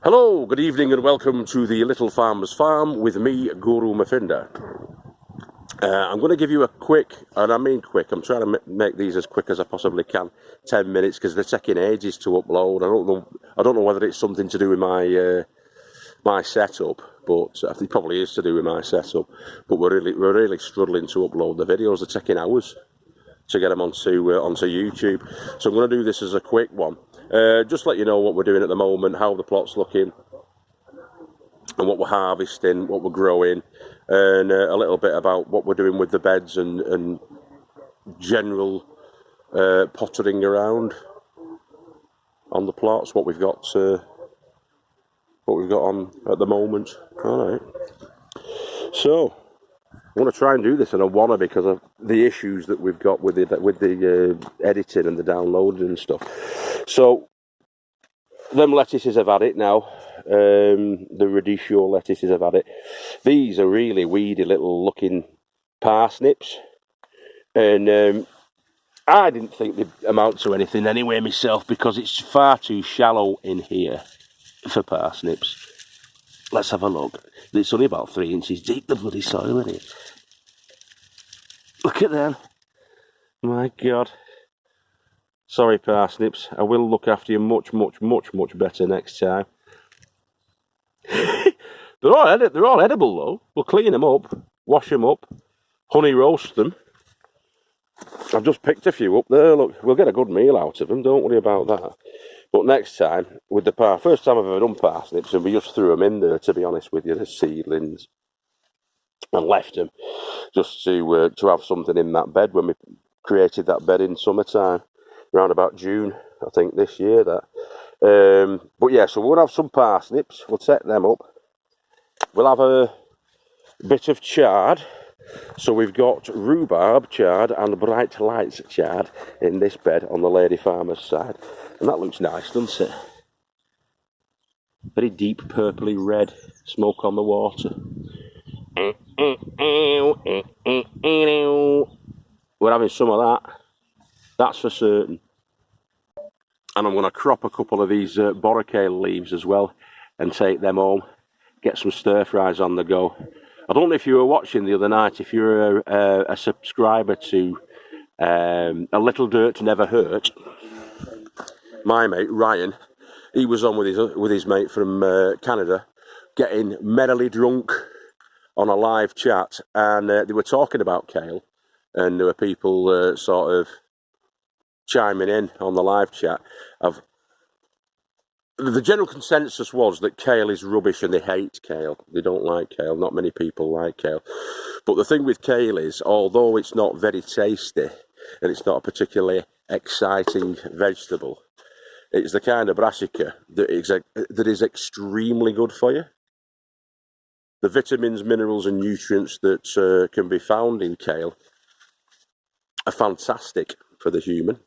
Hello, good evening and welcome to the Little Farmer's Farm with me, Guru Mafinda. I'm going to give you a quick, and I mean quick, I'm trying to make these as quick as I possibly can, 10 minutes, because they're taking ages to upload. I don't know whether it's something to do with my setup, but it probably is to do with my setup, but we're really struggling to upload the videos. They're taking hours to get them onto YouTube. So I'm going to do this as a quick one. Just let you know what we're doing at the moment, how the plot's looking, and what we're harvesting, what we're growing, and a little bit about what we're doing with the beds and general pottering around on the plots, what we've got on at the moment. All right. So I want to try and do this, and I want to because of the issues that we've got with the editing and the downloading and stuff. So them lettuces have had it now. The radicchio lettuces have had it. These are really weedy little looking parsnips, and I didn't think they'd amount to anything anyway myself because it's far too shallow in here for parsnips. Let's have a look. It's only about 3 inches deep, the bloody soil in it. Look at them. My God. Sorry, parsnips. I will look after you much better next time. They're all edible though. We'll clean them up, wash them up, honey roast them. I've just picked a few up there. Look, we'll get a good meal out of them. Don't worry about that. But next time, with the first time I've ever done parsnips, and we just threw them in there, to be honest with you, the seedlings, and left them just to have something in that bed when we created that bed in summertime, around about June, I think, this year. But yeah, so we'll have some parsnips. We'll set them up. We'll have a bit of chard. So we've got rhubarb chard and bright lights chard in this bed on the lady farmer's side. And that looks nice, doesn't it? Very deep purpley red smoke on the water. We're having some of that. That's for certain. And I'm going to crop a couple of these boracale leaves as well and take them home. Get some stir fries on the go. I don't know if you were watching the other night, if you're a subscriber to A Little Dirt Never Hurt. My mate, Ryan, he was on with his mate from Canada, getting merrily drunk on a live chat, and they were talking about kale, and there were people sort of chiming in on the live chat. The general consensus was that kale is rubbish and they hate kale. They don't like kale. Not many people like kale. But the thing with kale is, although it's not very tasty and it's not a particularly exciting vegetable, it's the kind of brassica that is extremely good for you. The vitamins, minerals and nutrients that can be found in kale are fantastic for the human.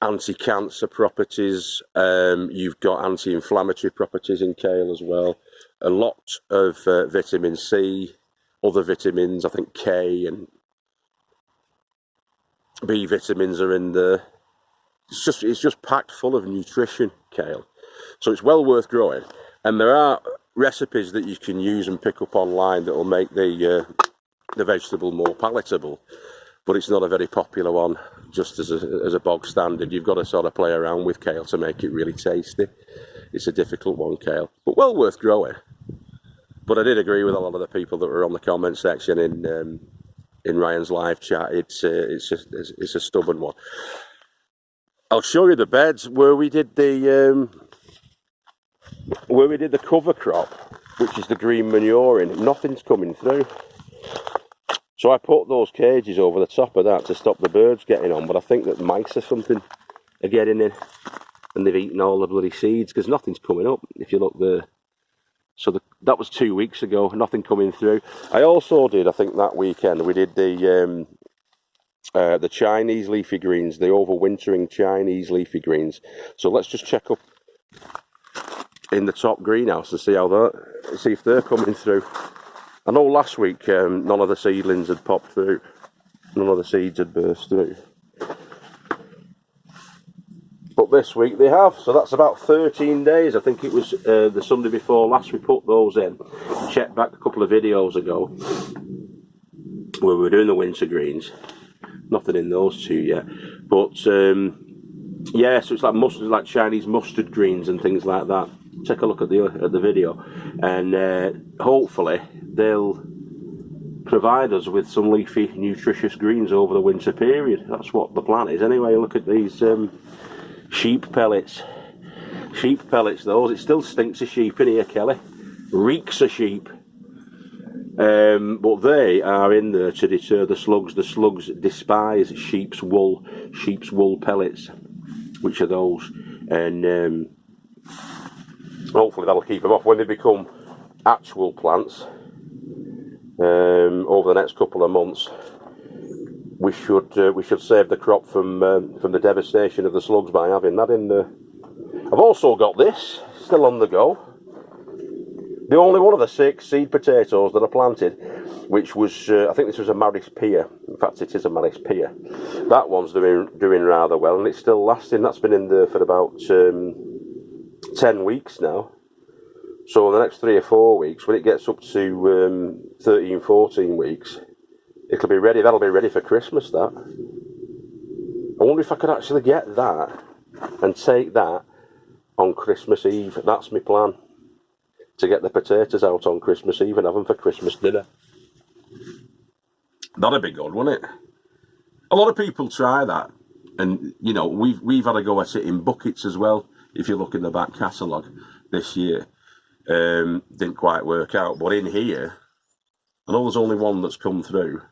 Anti-cancer properties, you've got anti-inflammatory properties in kale as well. A lot of vitamin C, other vitamins, I think K and B vitamins are in there. It's just packed full of nutrition, kale. So it's well worth growing. And there are recipes that you can use and pick up online that will make the vegetable more palatable. But it's not a very popular one, just as a bog standard. You've got to sort of play around with kale to make it really tasty. It's a difficult one, kale, but well worth growing. But I did agree with a lot of the people that were on the comment section in Ryan's live chat. It's a stubborn one. I'll show you the beds where we did the cover crop, which is the green manure in. Nothing's coming through. So I put those cages over the top of that to stop the birds getting on, but I think that mice or something are getting in and they've eaten all the bloody seeds because nothing's coming up if you look there. So that was 2 weeks ago, nothing coming through. I also did, I think that weekend, we did the Chinese leafy greens, the overwintering Chinese leafy greens. So let's just check up in the top greenhouse and see if they're coming through. I know last week none of the seedlings had popped through, none of the seeds had burst through. But this week they have, so that's about 13 days. I think it was the Sunday before last we put those in. Checked back a couple of videos ago where we were doing the winter greens. Nothing in those two yet. But yeah, so it's like mustard, like Chinese mustard greens and things like that. Take a look at the video, and hopefully they'll provide us with some leafy, nutritious greens over the winter period. That's what the plan is. Anyway, look at these sheep pellets. Sheep pellets, those. It still stinks of sheep in here, Kelly. Reeks of sheep. But they are in there to deter the slugs. The slugs despise sheep's wool pellets, which are those. And hopefully that'll keep them off when they become actual plants. Over the next couple of months, we should save the crop from the devastation of the slugs by having that in there. I've also got this still on the go. The only one of the 6 seed potatoes that I planted, which was I think this was a Maris Pia. In fact, it is a Maris Pia. That one's doing rather well, and it's still lasting. That's been in there for about 10 weeks now. So in the next 3 or 4 weeks, when it gets up to 13, 14 weeks, it'll be ready. That'll be ready for Christmas, that. I wonder if I could actually get that and take that on Christmas Eve. That's my plan. To get the potatoes out on Christmas Eve and have them for Christmas dinner. That'd be good, wouldn't it? A lot of people try that. And, you know, we've had a go at it in buckets as well, if you look in the back catalogue this year. Didn't quite work out, but in here, I know there's only one that's come through.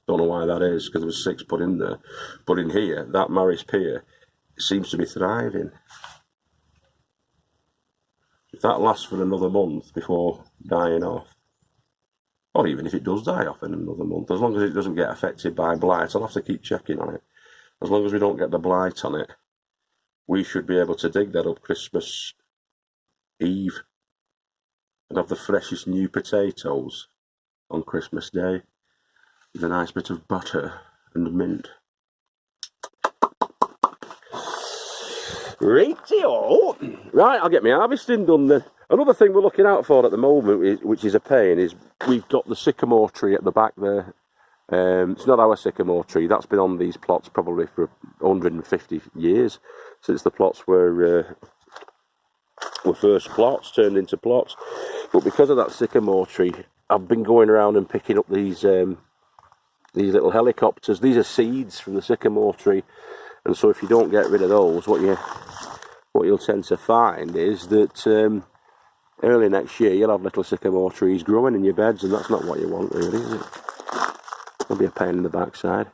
Don't know why that is, because there was 6 put in there. But in here, that Maris Pia seems to be thriving. If that lasts for another month before dying off, or even if it does die off in another month, as long as it doesn't get affected by blight, I'll have to keep checking on it. As long as we don't get the blight on it, we should be able to dig that up Christmas Eve and have the freshest new potatoes on Christmas Day with a nice bit of butter and mint. Rightio. Right, I'll get my harvesting done then. Another thing we're looking out for at the moment, which is a pain, is we've got the sycamore tree at the back there. It's not our sycamore tree. That's been on these plots probably for 150 years, since the plots were first plots, turned into plots. But because of that sycamore tree, I've been going around and picking up these little helicopters. These are seeds from the sycamore tree. And so if you don't get rid of those, what you'll tend to find is that early next year you'll have little sycamore trees growing in your beds, and that's not what you want, really, is it? It'll be a pain in the backside.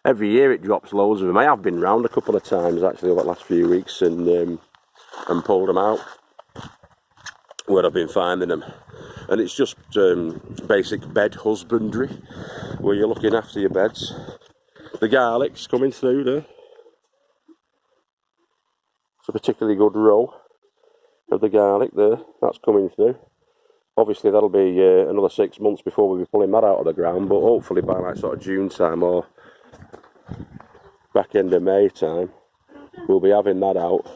Every year it drops loads of them. I have been round a couple of times actually over the last few weeks and pulled them out where I've been finding them. And it's just basic bed husbandry, where you're looking after your beds. The garlic's coming through there. A particularly good row of the garlic there, that's coming through. Obviously that'll be another 6 months before we'll be pulling that out of the ground, but hopefully by like sort of June time or back end of May time we'll be having that out.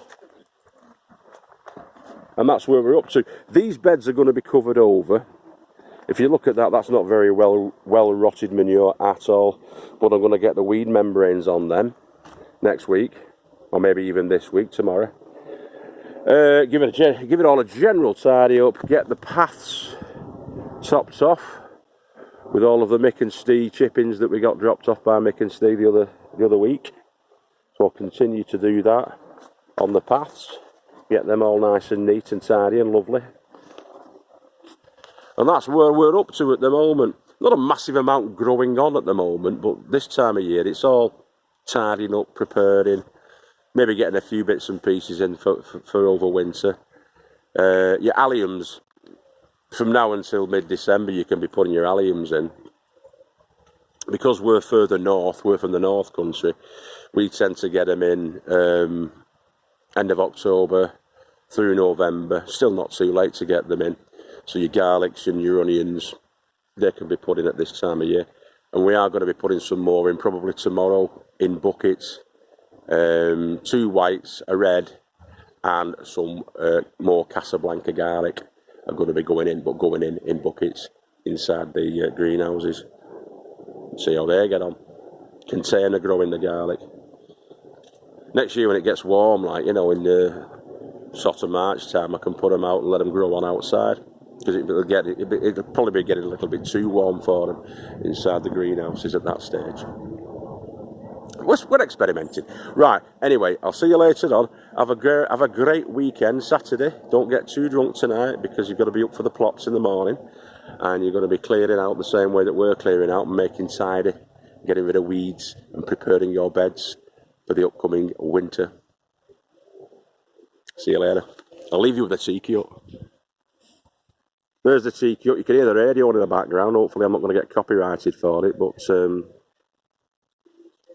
And that's where we're up to. These beds are going to be covered over. If you look at that, that's not very well rotted manure at all, but I'm going to get the weed membranes on them next week. Or maybe even this week, tomorrow. Give it all a general tidy up. Get the paths topped off with all of the Mick and Steve chippings that we got dropped off by Mick and Steve the other week. So I'll continue to do that on the paths. Get them all nice and neat and tidy and lovely. And that's where we're up to at the moment. Not a massive amount growing on at the moment, but this time of year it's all tidying up, preparing. Maybe getting a few bits and pieces in for over winter. Your alliums, from now until mid-December you can be putting your alliums in. Because we're further north, we're from the North Country, we tend to get them in end of October through November. Still not too late to get them in. So your garlics and your onions, they can be put in at this time of year. And we are going to be putting some more in probably tomorrow in buckets. 2 whites, a red, and some more Casablanca garlic are going to be going in, but going in buckets inside the greenhouses. See how they get on. Container growing the garlic. Next year when it gets warm, like, you know, in the sort of March time, I can put them out and let them grow on outside, because it'll probably be getting a little bit too warm for them inside the greenhouses at that stage. We're experimenting. Right, anyway, I'll see you later on. Have a great weekend, Saturday. Don't get too drunk tonight, because you've got to be up for the plots in the morning, and you're going to be clearing out the same way that we're clearing out, and making tidy, getting rid of weeds and preparing your beds for the upcoming winter. See you later. I'll leave you with the tea cute. There's the tea cute. You can hear the radio in the background. Hopefully I'm not going to get copyrighted for it, but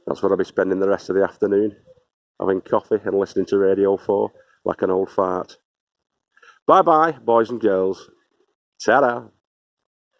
that's what I'll be spending the rest of the afternoon, having coffee and listening to Radio 4 like an old fart. Bye-bye, boys and girls. Ta-da.